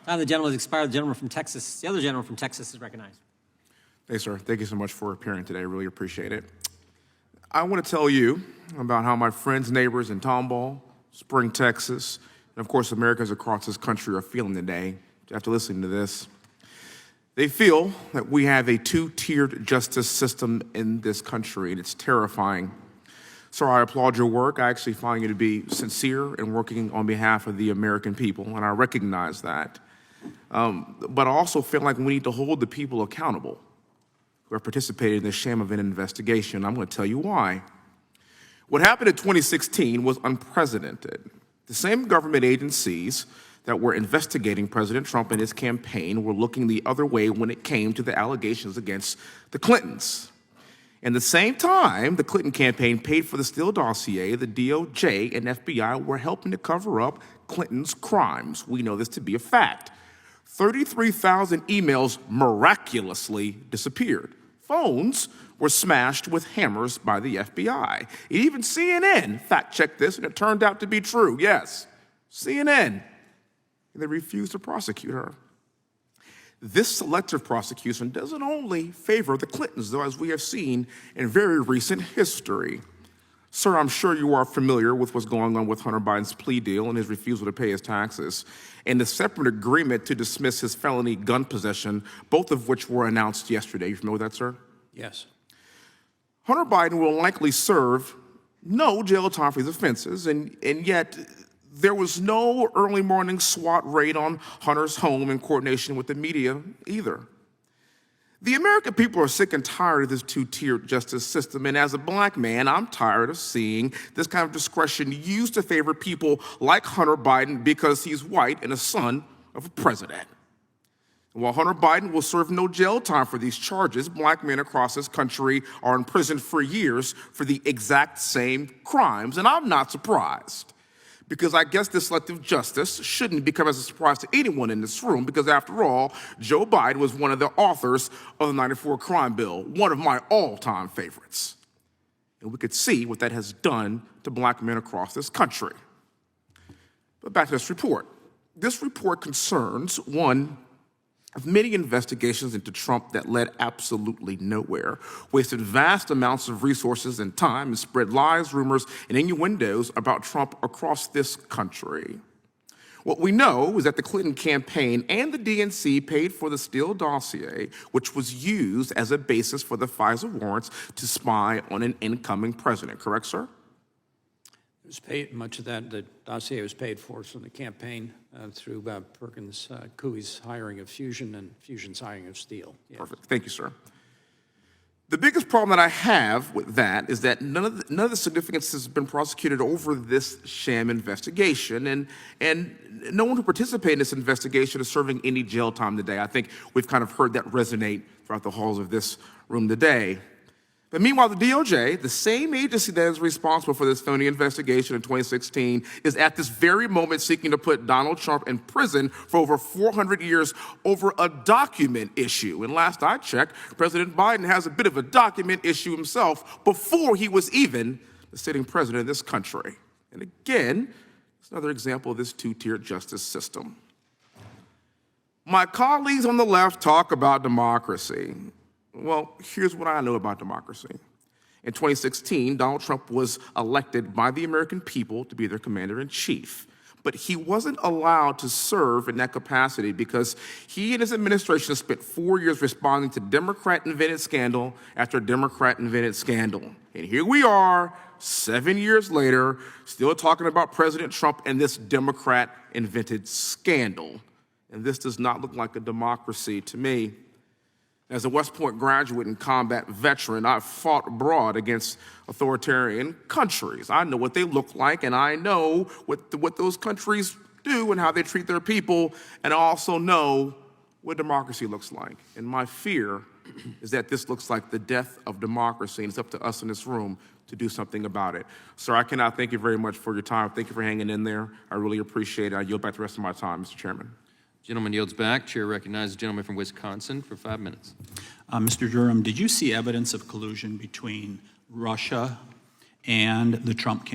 Time the gentleman has expired. The gentleman from Texas, the other gentleman from Texas is recognized. Hey, sir. Thank you so much for appearing today. I really appreciate it. I want to tell you about how my friends, neighbors in Tomball, Spring, Texas, and of course Americans across this country are feeling today after listening to this. They feel that we have a two-tiered justice system in this country, and it's terrifying. Sir, I applaud your work. I actually find you to be sincere and working on behalf of the American people, and I recognize that. But I also feel like we need to hold the people accountable who have participated in the sham of an investigation. I'm going to tell you why. What happened in 2016 was unprecedented. The same government agencies that were investigating President Trump and his campaign were looking the other way when it came to the allegations against the Clintons. And at the same time, the Clinton campaign paid for the Steele dossier, the DOJ and FBI were helping to cover up Clinton's crimes. We know this to be a fact. 33,000 emails miraculously disappeared. Phones were smashed with hammers by the FBI. Even CNN fact-checked this, and it turned out to be true. Yes, CNN. And they refused to prosecute her. This selective prosecution doesn't only favor the Clintons, though, as we have seen in very recent history. Sir, I'm sure you are familiar with what's going on with Hunter Biden's plea deal and his refusal to pay his taxes, and the separate agreement to dismiss his felony gun possession, both of which were announced yesterday. You familiar with that, sir? Yes. Hunter Biden will likely serve no jail time for these offenses, and yet there was no early morning SWAT raid on Hunter's home in coordination with the media either. The American people are sick and tired of this two-tiered justice system, and as a black man, I'm tired of seeing this kind of discretion used to favor people like Hunter Biden because he's white and a son of a president. And while Hunter Biden will serve no jail time for these charges, black men across this country are in prison for years for the exact same crimes, and I'm not surprised. Because I guess this selective justice shouldn't become as a surprise to anyone in this room, because after all, Joe Biden was one of the authors of the '94 crime bill, one of my all-time favorites. And we could see what that has done to black men across this country. But back to this report. This report concerns one of many investigations into Trump that led absolutely nowhere, wasted vast amounts of resources and time, and spread lies, rumors, and innuendos about Trump across this country. What we know is that the Clinton campaign and the DNC paid for the Steele dossier, which was used as a basis for the FISA warrants to spy on an incoming president. Correct, sir? It was paid, much of that, the dossier was paid for from the campaign through Perkins Coie's hiring of Fusion and Fusion's hiring of Steele. Yes. Perfect. Thank you, sir. The biggest problem that I have with that is that none of the significance has been prosecuted over this sham investigation, and no one who participated in this investigation is serving any jail time today. I think we've kind of heard that resonate throughout the halls of this room today. But meanwhile, the DOJ, the same agency that is responsible for this phony investigation in 2016, is at this very moment seeking to put Donald Trump in prison for over 400 years over a document issue. And last I checked, President Biden has a bit of a document issue himself before he was even the sitting president of this country. And again, it's another example of this two-tiered justice system. My colleagues on the left talk about democracy. Well, here's what I know about democracy. In 2016, Donald Trump was elected by the American people to be their commander-in-chief. But he wasn't allowed to serve in that capacity because he and his administration spent 4 years responding to Democrat-invented scandal after Democrat-invented scandal. And here we are, 7 years later, still talking about President Trump and this Democrat-invented scandal. And this does not look like a democracy to me. As a West Point graduate and combat veteran, I've fought abroad against authoritarian countries. I know what they look like, and I know what those countries do and how they treat their people, and I also know what democracy looks like. And my fear is that this looks like the death of democracy, and it's up to us in this room to do something about it. Sir, I cannot thank you very much for your time. Thank you for hanging in there. I really appreciate it. I yield back the rest of my time, Mr. Chairman. Gentleman yields back. Chair recognizes the gentleman from Wisconsin for 5 minutes. Mr. Durham, did you see evidence of collusion between Russia and the Trump campaign?